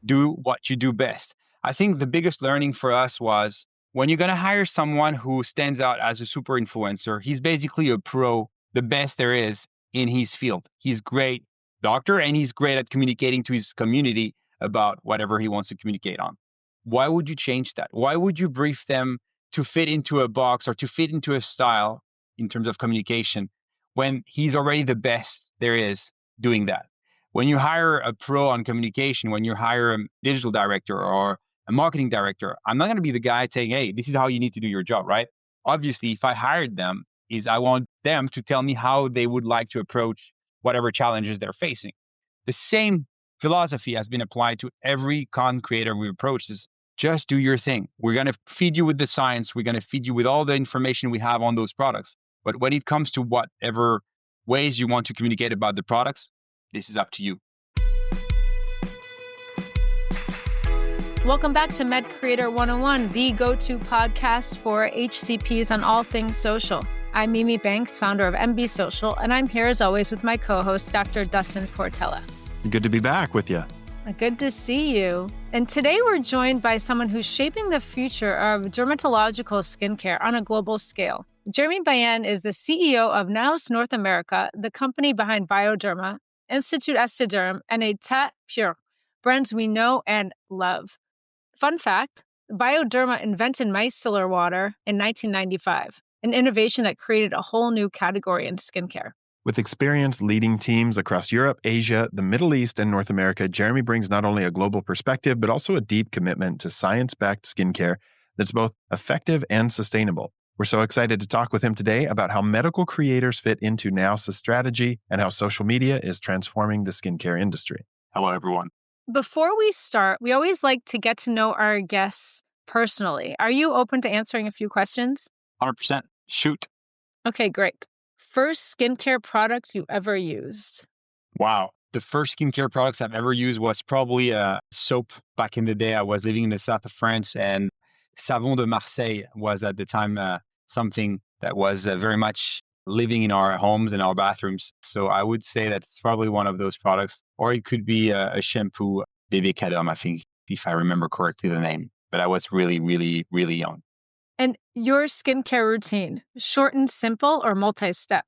do what you do best. I think the biggest learning for us was when you're going to hire someone who stands out as a super influencer, he's basically a pro, the best there is in his field. He's great doctor and he's great at communicating to his community about whatever he wants to communicate on. Why would you change that? Why would you brief them to fit into a box or to fit into a style in terms of communication when he's already the best there is doing that? When you hire a pro on communication, when you hire a digital director or a marketing director, I'm not going to be the guy saying, hey, this is how you need to do your job, right? Obviously, if I hired them, is I want them to tell me how they would like to approach whatever challenges they're facing. The same philosophy has been applied to every content creator we approach is just do your thing. We're going to feed you with the science. We're going to feed you with all the information we have on those products. But when it comes to whatever ways you want to communicate about the products, this is up to you. Welcome back to Med Creator 101, the go-to podcast for HCPs on all things social. I'm Mimi Banks, founder of MB Social, and I'm here as always with my co-host, Dr. Dustin Portella. Good to be back with you. Good to see you. And today we're joined by someone who's shaping the future of dermatological skincare on a global scale. Jeremy Bayen is the CEO of NAOS North America, the company behind Bioderma, Institut Esthederm, and État Pur, brands we know and love. Fun fact, Bioderma invented micellar water in 1995, an innovation that created a whole new category in skincare. With experience leading teams across Europe, Asia, the Middle East, and North America, Jeremy brings not only a global perspective, but also a deep commitment to science-backed skincare that's both effective and sustainable. We're so excited to talk with him today about how medical creators fit into NAOS' strategy and how social media is transforming the skincare industry. Hello, everyone. Before we start, we always like to get to know our guests personally. Are you open to answering a few questions? 100%. Shoot. Okay, great. First skincare product you ever used? Wow. The first skincare products I've ever used was probably a soap. Back in the day, I was living in the south of France, and Savon de Marseille was at the time something that was very much living in our homes and our bathrooms. So I would say that's probably one of those products. Or it could be a shampoo, Bébé Cadom, I think, if I remember correctly the name. But I was really, really, really young. And your skincare routine, short and simple or multi-step?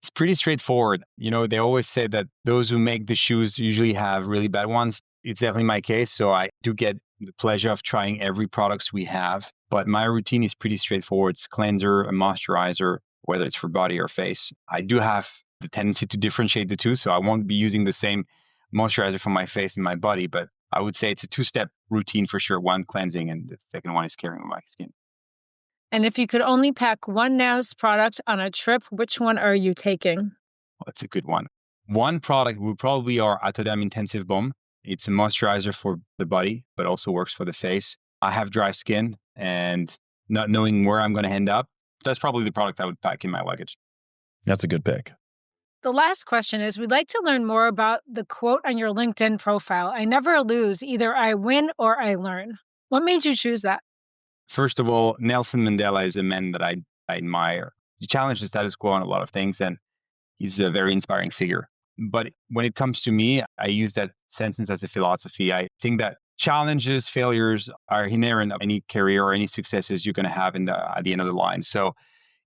It's pretty straightforward. You know, they always say that those who make the shoes usually have really bad ones. It's definitely my case. So I do get the pleasure of trying every product we have. But my routine is pretty straightforward. It's cleanser, a moisturizer, whether it's for body or face. I do have the tendency to differentiate the two. So I won't be using the same moisturizer for my face and my body. But I would say it's a two-step routine for sure. One, cleansing, and the second one is caring for my skin. And if you could only pack one NAOS product on a trip, which one are you taking? Well, that's a good one. One product would probably be our Bioderma Intensive Balm. It's a moisturizer for the body, but also works for the face. I have dry skin, and not knowing where I'm going to end up, that's probably the product I would pack in my luggage. That's a good pick. The last question is, we'd like to learn more about the quote on your LinkedIn profile. I never lose, either I win or I learn. What made you choose that? First of all, Nelson Mandela is a man that I admire. He challenged the status quo on a lot of things, and he's a very inspiring figure. But when it comes to me, I use that sentence as a philosophy. I think that challenges, failures are inherent of any career or any successes you're going to have at the end of the line. So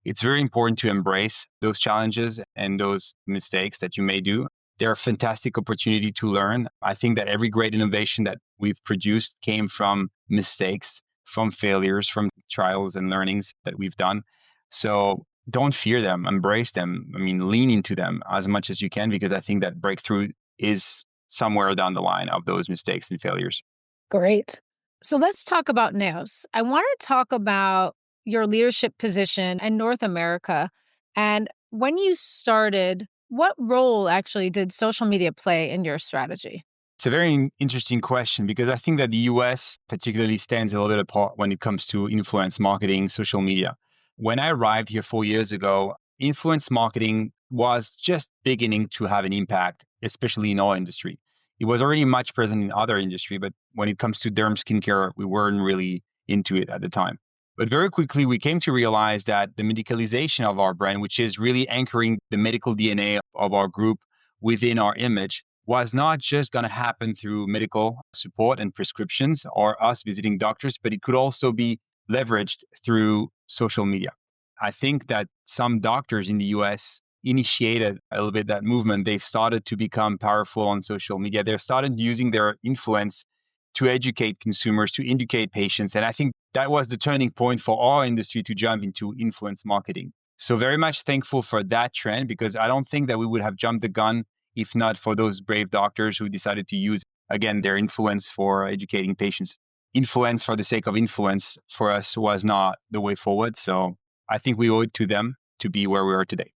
it's very important to embrace those challenges and those mistakes that you may do. They're a fantastic opportunity to learn. I think that every great innovation that we've produced came from mistakes, from failures, from trials and learnings that we've done. So don't fear them, embrace them. I mean, lean into them as much as you can, because I think that breakthrough is somewhere down the line of those mistakes and failures. Great. So let's talk about NAOS. I want to talk about your leadership position in North America. And when you started, what role actually did social media play in your strategy? It's a very interesting question, because I think that the US particularly stands a little bit apart when it comes to influence marketing, social media. When I arrived here 4 years ago, influence marketing was just beginning to have an impact, especially in our industry. It was already much present in other industry, but when it comes to derm skincare, we weren't really into it at the time. But very quickly, we came to realize that the medicalization of our brand, which is really anchoring the medical DNA of our group within our image, was not just going to happen through medical support and prescriptions or us visiting doctors, but it could also be leveraged through social media. I think that some doctors in the US initiated a little bit that movement. They've started to become powerful on social media. They've started using their influence to educate consumers, to educate patients. And I think that was the turning point for our industry to jump into influence marketing. So very much thankful for that trend, because I don't think that we would have jumped the gun if not for those brave doctors who decided to use, again, their influence for educating patients. Influence for the sake of influence for us was not the way forward. So I think we owe it to them to be where we are today.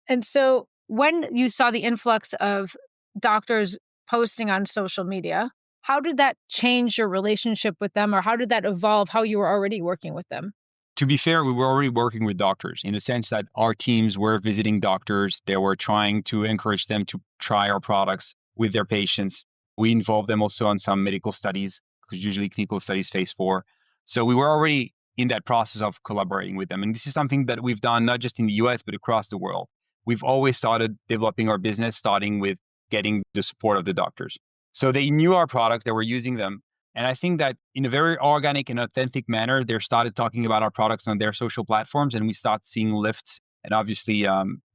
And so when you saw the influx of doctors posting on social media, how did that change your relationship with them, or how did that evolve how you were already working with them? To be fair, we were already working with doctors in the sense that our teams were visiting doctors. They were trying to encourage them to try our products with their patients. We involved them also on some medical studies, because usually clinical studies phase 4. So we were already in that process of collaborating with them. And this is something that we've done not just in the US, but across the world. We've always started developing our business, starting with getting the support of the doctors. So they knew our products, they were using them. And I think that in a very organic and authentic manner, they started talking about our products on their social platforms, and we start seeing lifts and obviously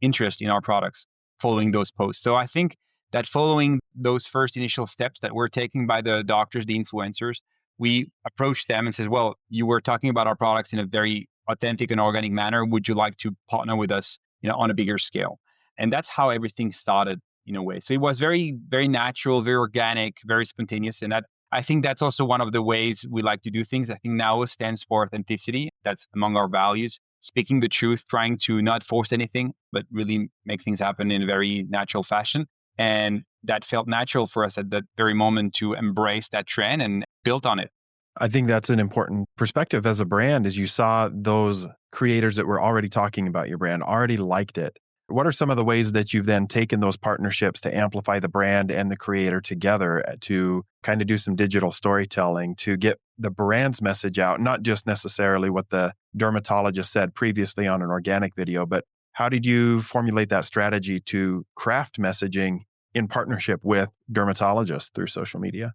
interest in our products following those posts. So I think that following those first initial steps that were taken by the doctors, the influencers, we approached them and says, well, you were talking about our products in a very authentic and organic manner. Would you like to partner with us, on a bigger scale? And that's how everything started in a way. So it was very, very natural, very organic, very spontaneous. And that I think that's also one of the ways we like to do things. I think NAOS stands for authenticity. That's among our values. Speaking the truth, trying to not force anything, but really make things happen in a very natural fashion. And that felt natural for us at that very moment to embrace that trend and build on it. I think that's an important perspective as a brand, as you saw those creators that were already talking about your brand, already liked it. What are some of the ways that you've then taken those partnerships to amplify the brand and the creator together to kind of do some digital storytelling to get the brand's message out, not just necessarily what the dermatologist said previously on an organic video, but how did you formulate that strategy to craft messaging in partnership with dermatologists through social media?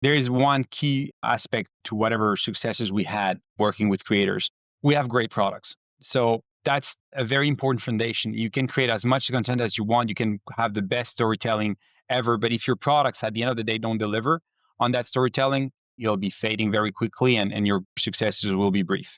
There is one key aspect to whatever successes we had working with creators. We have great products. So that's a very important foundation. You can create as much content as you want. You can have the best storytelling ever. But if your products at the end of the day don't deliver on that storytelling, you'll be fading very quickly and your successes will be brief.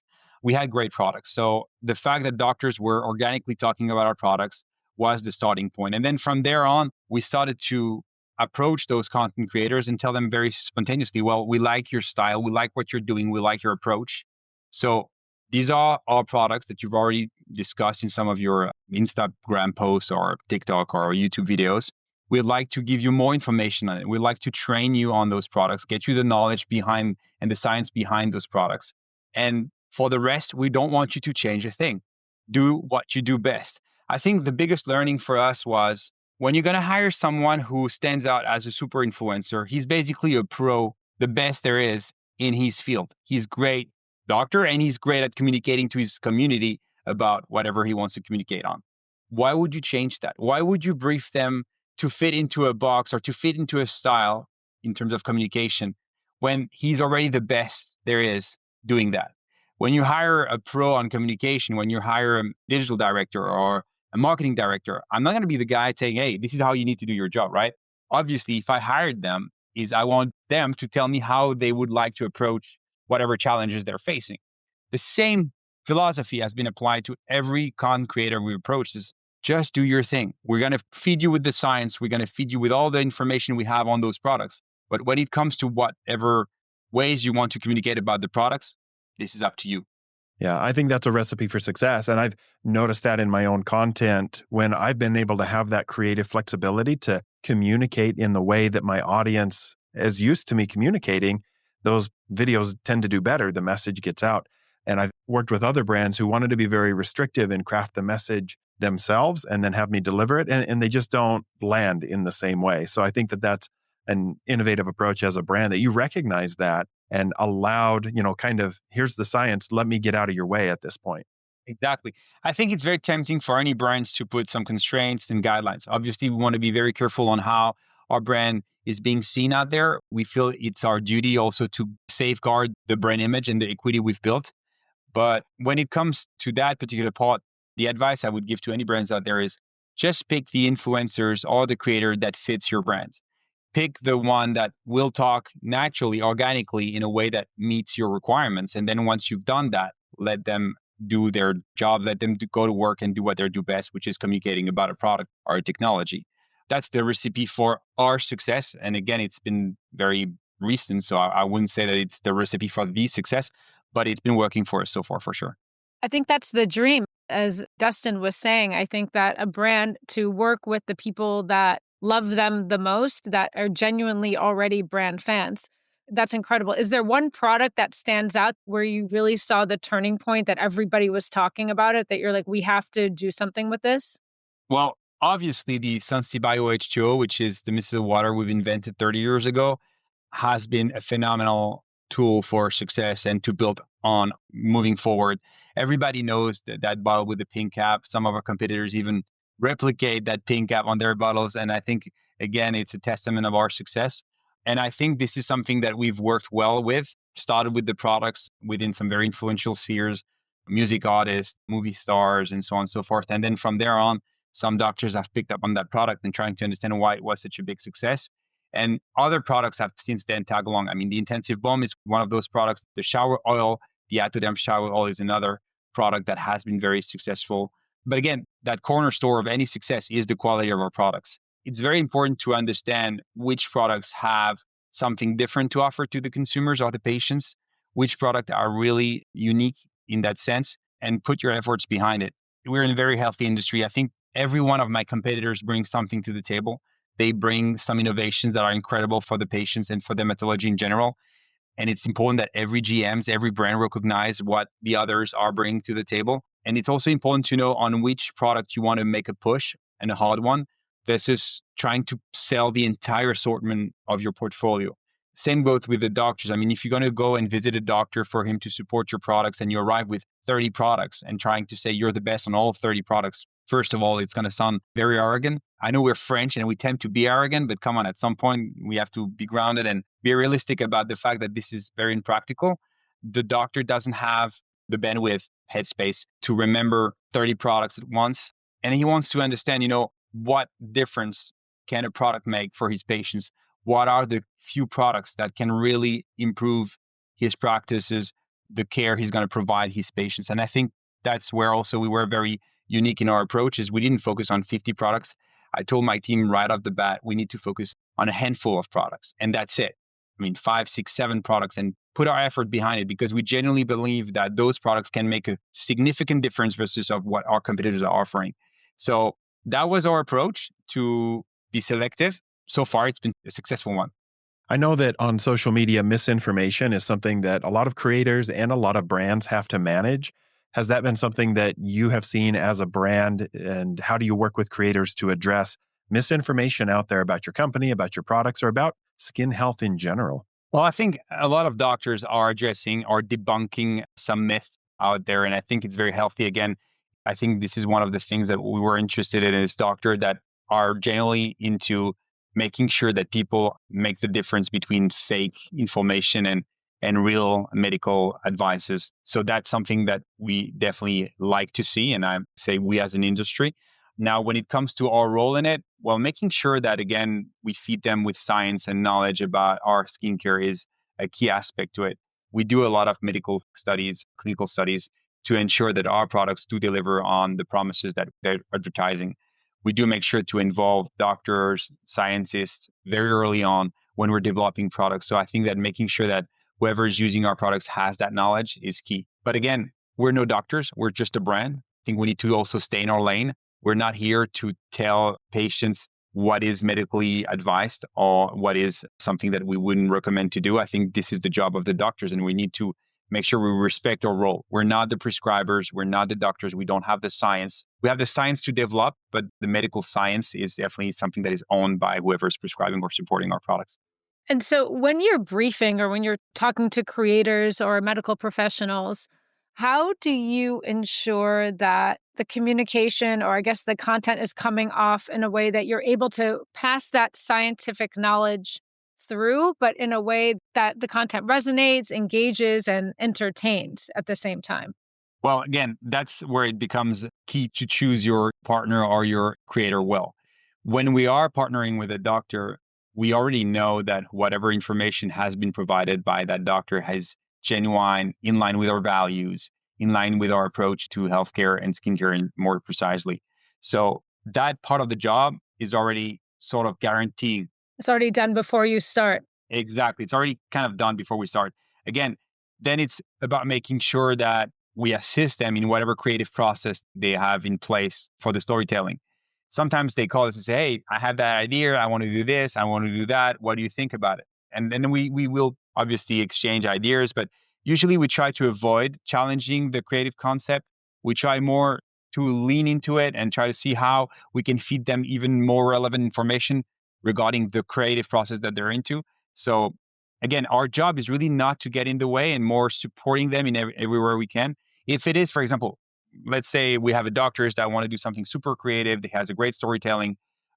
We had great products. So the fact that doctors were organically talking about our products was the starting point. And then from there on, we started to approach those content creators and tell them very spontaneously, well, we like your style, we like what you're doing, we like your approach. So these are our products that you've already discussed in some of your Instagram posts or TikTok or YouTube videos. We'd like to give you more information on it. We'd like to train you on those products, get you the knowledge behind and the science behind those products. And for the rest, we don't want you to change a thing. Do what you do best. I think the biggest learning for us was when you're going to hire someone who stands out as a super influencer, he's basically a pro, the best there is in his field. He's great doctor and he's great at communicating to his community about whatever he wants to communicate on. Why would you change that? Why would you brief them to fit into a box or to fit into a style in terms of communication when he's already the best there is doing that? When you hire a pro on communication, when you hire a digital director or a marketing director, I'm not going to be the guy saying, hey, this is how you need to do your job, right? Obviously, if I hired them, I want them to tell me how they would like to approach whatever challenges they're facing. The same philosophy has been applied to every content creator we approach is just do your thing. We're going to feed you with the science. We're going to feed you with all the information we have on those products. But when it comes to whatever ways you want to communicate about the products, this is up to you. Yeah, I think that's a recipe for success. And I've noticed that in my own content when I've been able to have that creative flexibility to communicate in the way that my audience is used to me communicating, those videos tend to do better. The message gets out. And I've worked with other brands who wanted to be very restrictive and craft the message themselves and then have me deliver it. And they just don't land in the same way. So I think that that's an innovative approach as a brand that you recognize that and allowed, kind of, here's the science, let me get out of your way at this point. Exactly. I think it's very tempting for any brands to put some constraints and guidelines. Obviously, we want to be very careful on how our brand is being seen out there. We feel it's our duty also to safeguard the brand image and the equity we've built. But when it comes to that particular part, the advice I would give to any brands out there is just pick the influencers or the creator that fits your brand. Pick the one that will talk naturally, organically in a way that meets your requirements. And then once you've done that, let them do their job, let them go to work and do what they do best, which is communicating about a product or a technology. That's the recipe for our success. And again, it's been very recent, so I wouldn't say that it's the recipe for the success, but it's been working for us so far for sure. I think that's the dream. As Dustin was saying, I think that a brand to work with the people that love them the most, that are genuinely already brand fans. That's incredible. Is there one product that stands out where you really saw the turning point that everybody was talking about it, that you're like, we have to do something with this? Well, obviously the Sunsi Bio H2O, which is the micellar water we've invented 30 years ago, has been a phenomenal tool for success and to build on moving forward. Everybody knows that bottle with the pink cap. Some of our competitors even replicate that pink cap on their bottles. And I think, again, it's a testament of our success. And I think this is something that we've worked well with, started with the products within some very influential spheres, music artists, movie stars, and so on and so forth. And then from there on, some doctors have picked up on that product and trying to understand why it was such a big success. And other products have since then tagged along. I mean, the intensive balm is one of those products. The shower oil, the Atoderm shower oil is another product that has been very successful. But again, that cornerstone of any success is the quality of our products. It's very important to understand which products have something different to offer to the consumers or the patients, which products are really unique in that sense, and put your efforts behind it. We're in a very healthy industry. I think every one of my competitors brings something to the table. They bring some innovations that are incredible for the patients and for dermatology in general. And it's important that every GMs, every brand recognize what the others are bringing to the table. And it's also important to know on which product you want to make a push and a hard one versus trying to sell the entire assortment of your portfolio. Same goes with the doctors. I mean, if you're going to go and visit a doctor for him to support your products and you arrive with 30 products and trying to say you're the best on all 30 products, first of all, it's going to sound very arrogant. I know we're French and we tend to be arrogant, but come on, at some point we have to be grounded and be realistic about the fact that this is very impractical. The doctor doesn't have the bandwidth, headspace to remember 30 products at once. And he wants to understand, what difference can a product make for his patients? What are the few products that can really improve his practices, the care he's going to provide his patients? And I think that's where also we were very unique in our approach is we didn't focus on 50 products. I told my team right off the bat, we need to focus on a handful of products and that's it. I mean, 5, 6, 7 products and put our effort behind it because we genuinely believe that those products can make a significant difference versus of what our competitors are offering. So that was our approach to be selective. So far, it's been a successful one. I know that on social media, misinformation is something that a lot of creators and a lot of brands have to manage. Has that been something that you have seen as a brand? And how do you work with creators to address misinformation out there about your company, about your products, or about skin health in general? Well, I think a lot of doctors are addressing or debunking some myth out there. And I think it's very healthy. Again, I think this is one of the things that we were interested in as doctors that are generally into making sure that people make the difference between fake information and real medical advices. So that's something that we definitely like to see. And I say we as an industry. Now, when it comes to our role in it, well, making sure that, again, we feed them with science and knowledge about our skincare is a key aspect to it. We do a lot of medical studies, clinical studies to ensure that our products do deliver on the promises that they're advertising. We do make sure to involve doctors, scientists very early on when we're developing products. So I think that making sure that whoever is using our products has that knowledge is key. But again, we're no doctors. We're just a brand. I think we need to also stay in our lane. We're not here to tell patients what is medically advised or what is something that we wouldn't recommend to do. I think this is the job of the doctors, and we need to make sure we respect our role. We're not the prescribers. We're not the doctors. We don't have the science. We have the science to develop, but the medical science is definitely something that is owned by whoever's prescribing or supporting our products. And so when you're briefing or when you're talking to creators or medical professionals, How do you ensure that the communication, or I guess the content, is coming off in a way that you're able to pass that scientific knowledge through, but in a way that the content resonates, engages, and entertains at the same time? Well, again, that's where it becomes key to choose your partner or your creator well. When we are partnering with a doctor, we already know that whatever information has been provided by that doctor has genuine, in line with our values, in line with our approach to healthcare and skincare, and more precisely. So that part of the job is already sort of guaranteed. It's already done before you start. Exactly. It's already kind of done before we start. Again, then it's about making sure that we assist them in whatever creative process they have in place for the storytelling. Sometimes they call us and say, "Hey, I have that idea. I want to do this. I want to do that. What do you think about it?" And then we will obviously exchange ideas, but usually we try to avoid challenging the creative concept. We try more to lean into it and try to see how we can feed them even more relevant information regarding the creative process that they're into. So again, our job is really not to get in the way and more supporting them in everywhere we can. If it is, for example, let's say we have a doctor that want to do something super creative, that has a great storytelling,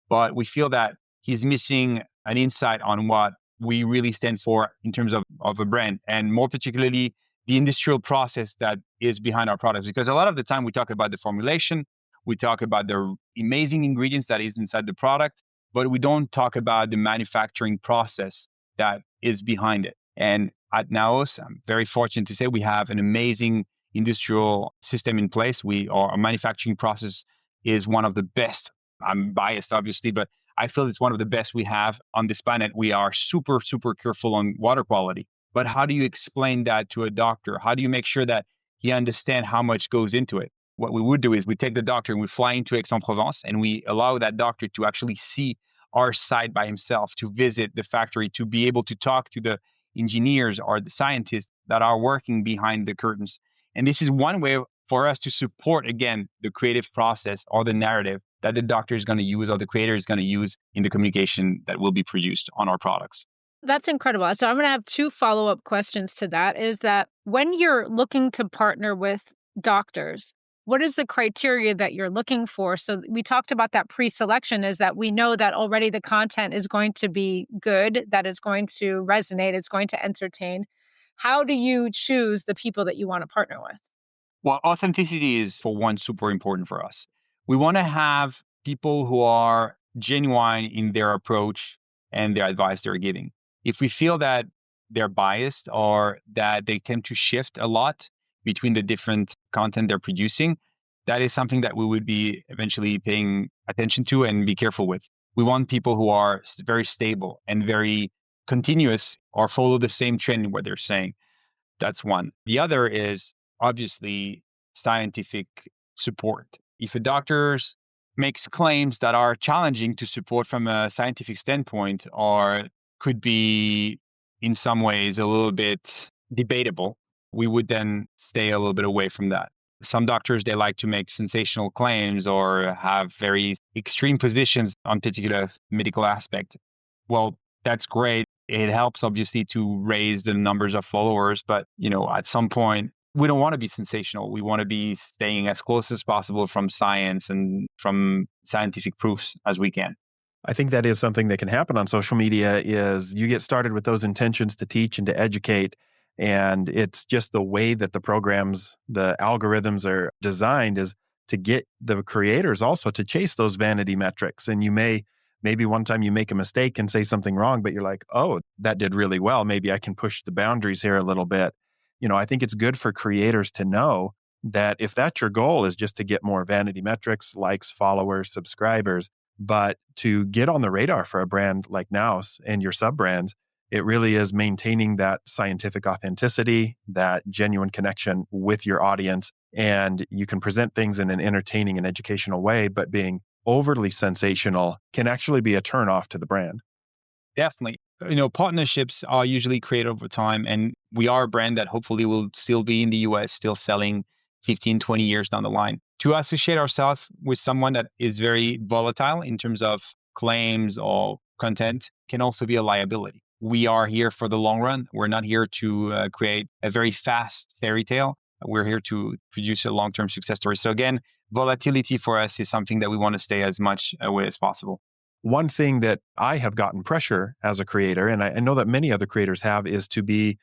but we feel that he's missing an insight on what we really stand for in terms of a brand, and more particularly the industrial process that is behind our products. Because a lot of the time we talk about the formulation, we talk about the amazing ingredients that is inside the product, but we don't talk about the manufacturing process that is behind it. And at NAOS, I'm very fortunate to say we have an amazing industrial system in place. Our manufacturing process is one of the best. I'm biased, obviously, but I feel it's one of the best we have on this planet. We are super, super careful on water quality. But how do you explain that to a doctor? How do you make sure that he understands how much goes into it? What we would do is we take the doctor and we fly into Aix-en-Provence and we allow that doctor to actually see our site by himself, to visit the factory, to be able to talk to the engineers or the scientists that are working behind the curtains. And this is one way for us to support, again, the creative process or the narrative that the doctor is going to use or the creator is going to use in the communication that will be produced on our products. That's incredible. So I'm going to have two follow-up questions to that. Is that when you're looking to partner with doctors, what is the criteria that you're looking for? So we talked about that pre-selection, is that we know that already the content is going to be good, that it's going to resonate, it's going to entertain. How do you choose the people that you want to partner with? Well, authenticity is, for one, super important for us. We want to have people who are genuine in their approach and their advice they're giving. If we feel that they're biased or that they tend to shift a lot between the different content they're producing, that is something that we would be eventually paying attention to and be careful with. We want people who are very stable and very continuous or follow the same trend in what they're saying. That's one. The other is obviously scientific support. If a doctor makes claims that are challenging to support from a scientific standpoint or could be in some ways a little bit debatable, we would then stay a little bit away from that. Some doctors, they like to make sensational claims or have very extreme positions on particular medical aspect. Well, that's great. It helps obviously to raise the numbers of followers, but at some point we don't want to be sensational. We want to be staying as close as possible from science and from scientific proofs as we can. I think that is something that can happen on social media is you get started with those intentions to teach and to educate. And it's just the way that the programs, the algorithms are designed is to get the creators also to chase those vanity metrics. And maybe one time you make a mistake and say something wrong, but you're like, oh, that did really well. Maybe I can push the boundaries here a little bit. I think it's good for creators to know that if that's your goal is just to get more vanity metrics, likes, followers, subscribers, but to get on the radar for a brand like NAOS and your sub brands, it really is maintaining that scientific authenticity, that genuine connection with your audience. And you can present things in an entertaining and educational way, but being overly sensational can actually be a turnoff to the brand. Definitely. Partnerships are usually created over time, and we are a brand that hopefully will still be in the US, still selling 15, 20 years down the line. To associate ourselves with someone that is very volatile in terms of claims or content can also be a liability. We are here for the long run. We're not here to create a very fast fairy tale. We're here to produce a long-term success story. So again, volatility for us is something that we want to stay as much away as possible. One thing that I have gotten pressure as a creator, and I know that many other creators have, is to be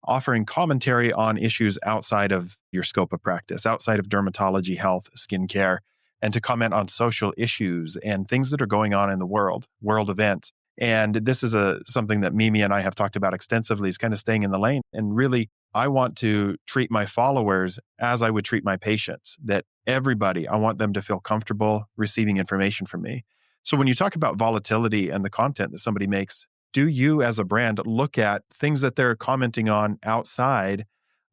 offering commentary on issues outside of your scope of practice, outside of dermatology, health, skincare, and to comment on social issues and things that are going on in the world events. And this is something that Mimi and I have talked about extensively, is kind of staying in the lane. And really, I want to treat my followers as I would treat my patients, that everybody, I want them to feel comfortable receiving information from me. So when you talk about volatility and the content that somebody makes, do you as a brand look at things that they're commenting on outside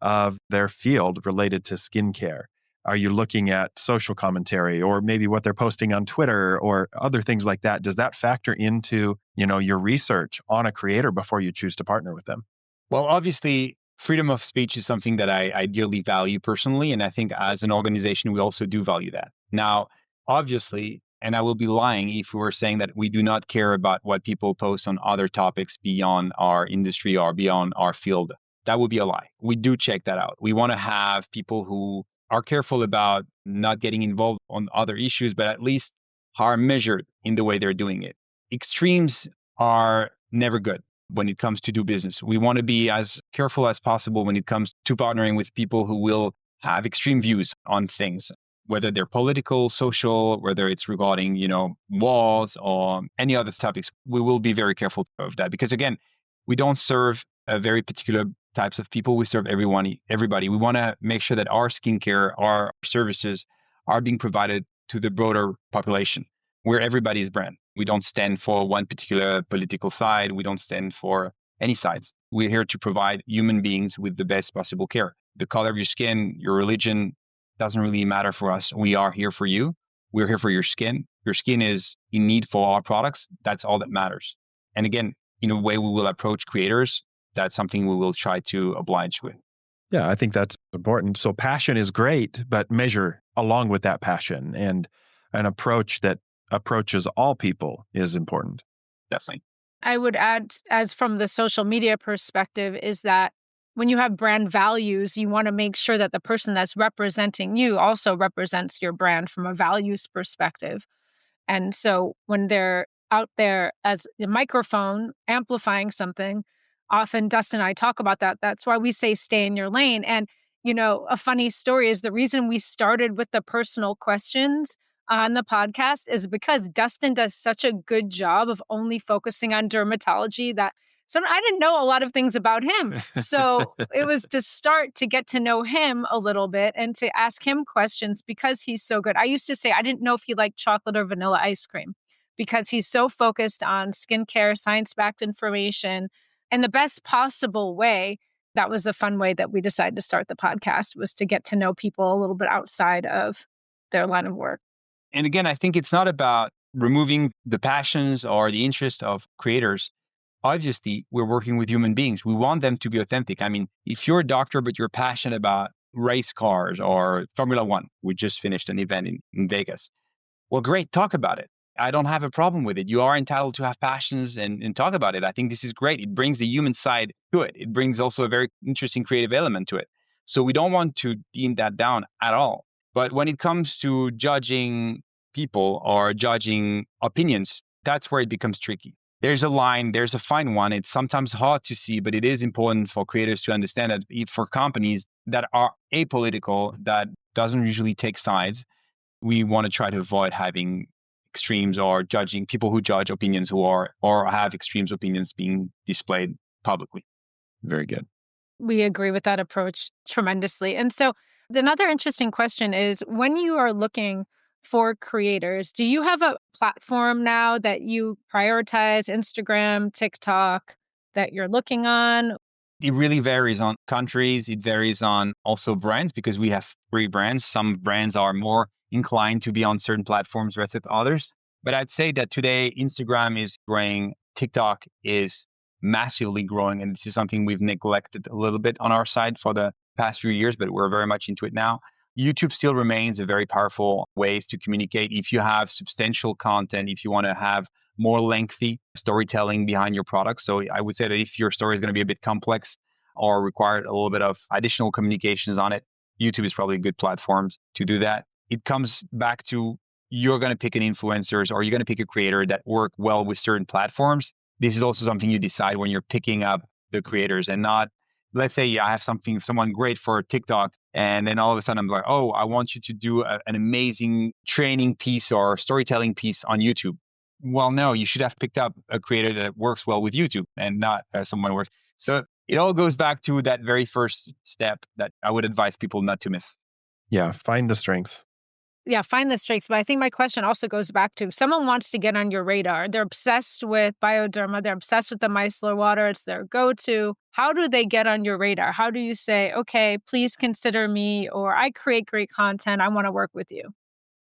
of their field related to skincare? Are you looking at social commentary or maybe what they're posting on Twitter or other things like that? Does that factor into, your research on a creator before you choose to partner with them? Well, obviously, freedom of speech is something that I dearly value personally. And I think as an organization, we also do value that. Now, obviously, and I will be lying if we were saying that we do not care about what people post on other topics beyond our industry or beyond our field. That would be a lie. We do check that out. We want to have people who are careful about not getting involved on other issues, but at least are measured in the way they're doing it. Extremes are never good when it comes to do business. We want to be as careful as possible when it comes to partnering with people who will have extreme views on things, whether they're political, social, whether it's regarding, walls or any other topics. We will be very careful of that because again, we don't serve a very particular types of people. We serve everybody. We want to make sure that our skincare, our services are being provided to the broader population. We're everybody's brand. We don't stand for one particular political side. We don't stand for any sides. We're here to provide human beings with the best possible care. The color of your skin, your religion doesn't really matter for us. We are here for you. We're here for your skin. Your skin is in need for our products. That's all that matters. And again, in a way we will approach creators, that's something we will try to oblige with. Yeah, I think that's important. So passion is great, but measure along with that passion, and an approach that approaches all people is important. Definitely. I would add, as from the social media perspective, is that when you have brand values, you want to make sure that the person that's representing you also represents your brand from a values perspective. And so when they're out there as a microphone amplifying something, often Dustin and I talk about that. That's why we say stay in your lane. And, a funny story is the reason we started with the personal questions on the podcast is because Dustin does such a good job of only focusing on dermatology that I didn't know a lot of things about him. So it was to start to get to know him a little bit and to ask him questions because he's so good. I used to say I didn't know if he liked chocolate or vanilla ice cream because he's so focused on skincare, science-backed information, in the best possible way. That was the fun way that we decided to start the podcast, was to get to know people a little bit outside of their line of work. And again, I think it's not about removing the passions or the interest of creators. Obviously, we're working with human beings. We want them to be authentic. I mean, if you're a doctor, but you're passionate about race cars or Formula One, we just finished an event in Vegas. Well, great, talk about it. I don't have a problem with it. You are entitled to have passions and talk about it. I think this is great. It brings the human side to it. It brings also a very interesting creative element to it. So we don't want to deem that down at all. But when it comes to judging people or judging opinions, that's where it becomes tricky. There's a line, there's a fine one. It's sometimes hard to see, but it is important for creators to understand that for companies that are apolitical, that doesn't usually take sides, we want to try to avoid having extremes or judging people who judge opinions who are or have extremes opinions being displayed publicly. Very good. We agree with that approach tremendously. And so another interesting question is, when you are looking for creators, do you have a platform now that you prioritize, Instagram, TikTok, that you're looking on? It really varies on countries. It varies on also brands because we have 3 brands. Some brands are more inclined to be on certain platforms versus others. But I'd say that today Instagram is growing, TikTok is massively growing, and this is something we've neglected a little bit on our side for the past few years, but we're very much into it now. YouTube still remains a very powerful ways to communicate. If you have substantial content, if you want to have more lengthy storytelling behind your product. So I would say that if your story is going to be a bit complex or require a little bit of additional communications on it, YouTube is probably a good platform to do that. It comes back to you're going to pick an influencers or you're going to pick a creator that work well with certain platforms. This is also something you decide when you're picking up the creators and not, let's say I have someone great for TikTok. And then all of a sudden I'm like, oh, I want you to do an amazing training piece or storytelling piece on YouTube. Well, no, you should have picked up a creator that works well with YouTube and not someone who works. So it all goes back to that very first step that I would advise people not to miss. Yeah, find the strengths. Yeah, find the strengths. But I think my question also goes back to if someone wants to get on your radar. They're obsessed with Bioderma. They're obsessed with the micellar water. It's their go-to. How do they get on your radar? How do you say, okay, please consider me, or I create great content. I want to work with you?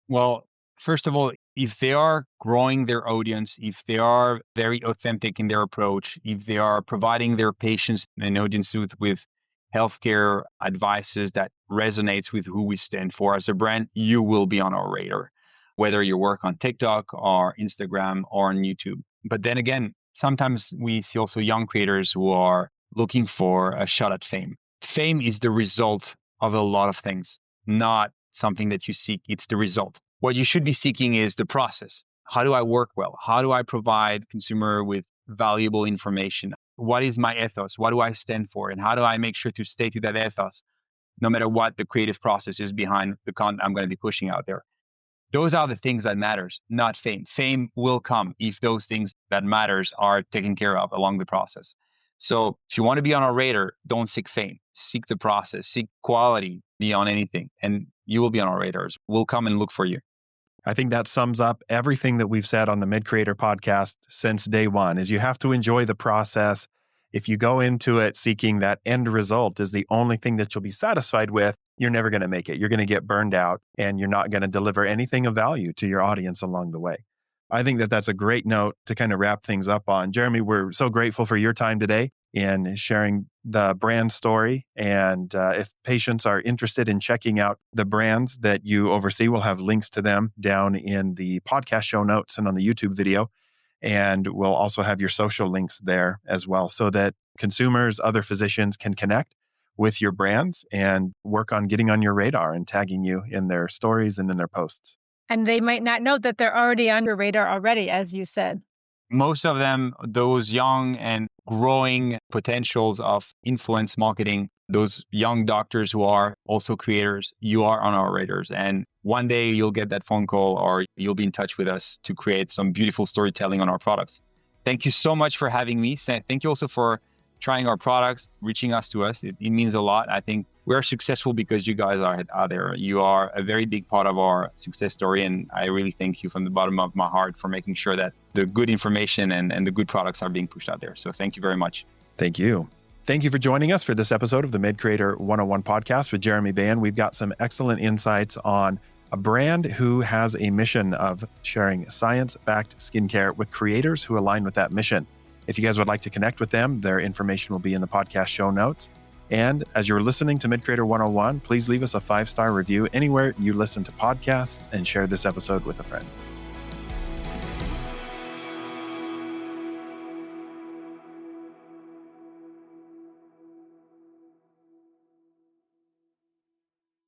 Well, first of all, if they are growing their audience, if they are very authentic in their approach, if they are providing their patients and audience with healthcare advices that resonates with who we stand for as a brand, you will be on our radar, whether you work on TikTok or Instagram or on YouTube. But then again, sometimes we see also young creators who are looking for a shot at fame. Fame is the result of a lot of things, not something that you seek. It's the result. What you should be seeking is the process. How do I work well? How do I provide consumer with valuable information? What is my ethos? What do I stand for? And how do I make sure to stay to that ethos, no matter what the creative process is behind the content I'm going to be pushing out there? Those are the things that matters, not fame. Fame will come if those things that matters are taken care of along the process. So if you want to be on our radar, don't seek fame. Seek the process, seek quality beyond anything, and you will be on our radars. We'll come and look for you. I think that sums up everything that we've said on the Mid Creator podcast since day one, is you have to enjoy the process. If you go into it seeking that end result is the only thing that you'll be satisfied with, you're never going to make it. You're going to get burned out and you're not going to deliver anything of value to your audience along the way. I think that that's a great note to kind of wrap things up on. Jeremy, we're so grateful for your time today in sharing the brand story. And if patients are interested in checking out the brands that you oversee, we'll have links to them down in the podcast show notes and on the YouTube video. And we'll also have your social links there as well so that consumers, other physicians can connect with your brands and work on getting on your radar and tagging you in their stories and in their posts. And they might not know that they're already on your radar already, as you said. Most of them, those young and growing potentials of influence marketing, those young doctors who are also creators, you are on our radars. And one day you'll get that phone call or you'll be in touch with us to create some beautiful storytelling on our products. Thank you so much for having me. Thank you also for trying our products, reaching us to us. It means a lot. I think we're successful because you guys are out there. You are a very big part of our success story. And I really thank you from the bottom of my heart for making sure that the good information and the good products are being pushed out there. So thank you very much. Thank you. Thank you for joining us for this episode of the Mid Creator 101 podcast with Jeremy Bayen. We've got some excellent insights on a brand who has a mission of sharing science-backed skincare with creators who align with that mission. If you guys would like to connect with them, their information will be in the podcast show notes. And as you're listening to Mid Creator 101, please leave us a 5-star review anywhere you listen to podcasts and share this episode with a friend.